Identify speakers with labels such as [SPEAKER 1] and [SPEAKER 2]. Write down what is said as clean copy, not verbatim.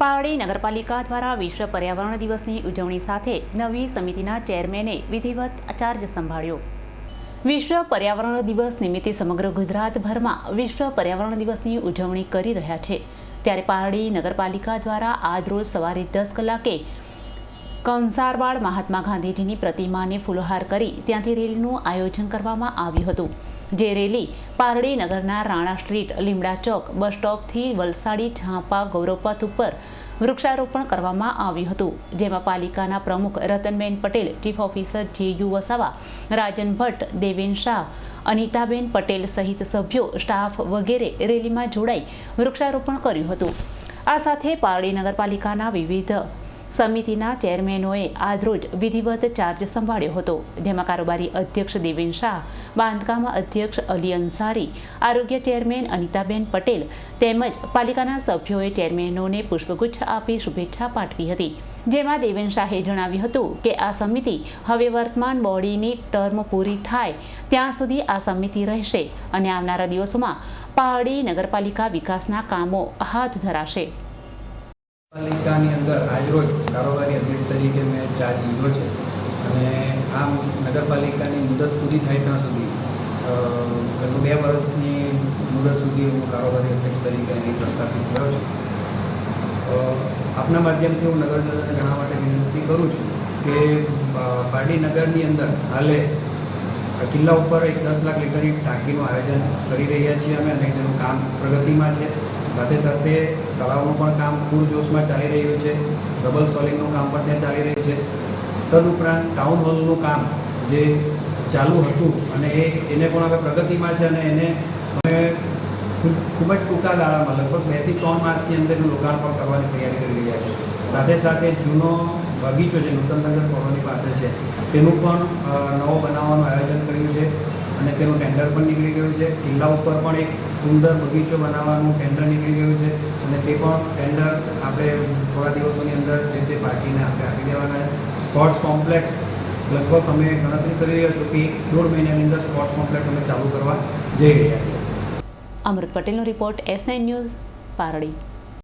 [SPEAKER 1] પારડી નગરપાલિકા દ્વારા વિશ્વ પર્યાવરણ દિવસની ઉજવણી સાથે નવી સમિતિના ચેરમેને વિધિવત ચાર્જ સંભાળ્યો। વિશ્વ પર્યાવરણ દિવસ નિમિત્તે સમગ્ર ગુજરાતભરમાં વિશ્વ પર્યાવરણ દિવસની ઉજવણી કરી રહ્યા છે, ત્યારે પારડી નગરપાલિકા દ્વારા આજરોજ સવારે 10 કલાકે કંસારવાડ મહાત્મા ગાંધીજીની પ્રતિમાને ફૂલહાર કરી ત્યાંથી રેલીનું આયોજન કરવામાં આવ્યું હતું। જે રેલી પારડી નગરના રાણા સ્ટ્રીટ, લીમડા ચોક, બસ સ્ટોપથી વલસાડી ઝાંપા ગૌરવપથ ઉપર વૃક્ષારોપણ કરવામાં આવ્યું હતું, જેમાં પાલિકાના પ્રમુખ રતનબેન પટેલ, ચીફ ઓફિસર જે.યુ. વસાવા, રાજન ભટ્ટ, દેવેન શાહ, અનિતાબેન પટેલ સહિત સભ્યો, સ્ટાફ વગેરે રેલીમાં જોડાઈ વૃક્ષારોપણ કર્યું હતું। આ સાથે પારડી નગરપાલિકાના વિવિધ સમિતિના ચેરમેનોએ આજરોજ વિધિવત ચાર્જ સંભાળ્યો હતો, જેમાં કારોબારી અધ્યક્ષ દેવેન શાહ, બાંધકામ અધ્યક્ષ અલી અંસારી, આરોગ્ય ચેરમેન અનિતાબેન પટેલ તેમજ પાલિકાના સભ્યોએ ચેરમેનોને પુષ્પગુચ્છ આપી શુભેચ્છા પાઠવી હતી। જેમાં દેવેન શાહે જણાવ્યું હતું કે આ સમિતિ હવે વર્તમાન બોડીની ટર્મ પૂરી થાય ત્યાં સુધી આ સમિતિ રહેશે અને આવનારા દિવસોમાં પારડી નગરપાલિકા વિકાસના કામો હાથ ધરાશે।
[SPEAKER 2] પાલિકાની અંદર આજરોજ કારોબારી અધ્યક્ષ તરીકે મેં ચાર્જ લીધો છે અને આ નગરપાલિકાની મુદત પૂરી થાય ત્યાં સુધી લગભગ 2 વર્ષની મુદત સુધી હું કારોબારી અધ્યક્ષ તરીકે અહીં પ્રસ્થાપિત કર્યો છું। આપના માધ્યમથી હું નગરજનોને જણાવવા માટે વિનંતી કરું છું કે પારડી નગરની અંદર હાલે કિલ્લા ઉપર એક 10 લાખ લીટરની ટાંકીનું આયોજન કરી રહ્યા છીએ અમે અને તેનું કામ પ્રગતિમાં છે। સાથે સાથે તળાવનું પણ કામ પૂરજોશમાં ચાલી રહ્યું છે, ડબલ સોલિંગનું કામ પણ ત્યાં ચાલી રહ્યું છે। તદુપરાંત ટાઉન હોલનું કામ જે ચાલુ હતું અને એને પણ હવે પ્રગતિમાં છે અને એને અમે ખૂબ જ ટૂંકા ગાળામાં લગભગ 2 થી 3 માસની અંદર એનું લોકાર્પણ કરવાની તૈયારી કરી રહ્યા છે। સાથે સાથે જૂનો બગીચો જે નૂતનનગર કોલોની પાસે છે તેનું પણ નવો બનાવવાનું આયોજન કર્યું છે અને તેનું ટેન્ડર પણ નીકળી ગયું છે। કિલ્લા ઉપર પણ એક સુંદર બગીચો બનાવવાનું ટેન્ડર નીકળી ગયું છે અને તે પણ ટેન્ડર આપણે થોડા દિવસોની અંદર જે તે પાર્ટીને આપણે આપી દેવાના છે। સ્પોર્ટ્સ કોમ્પ્લેક્સ લગભગ અમે ગણતરી કરી રહ્યા છો કે 1.5 મહિનાની અંદર સ્પોર્ટ્સ કોમ્પ્લેક્સ અમે ચાલુ કરવા જઈ રહ્યા છીએ।
[SPEAKER 1] અમૃત પટેલનો રિપોર્ટ, S9 ન્યૂઝ, પારડી।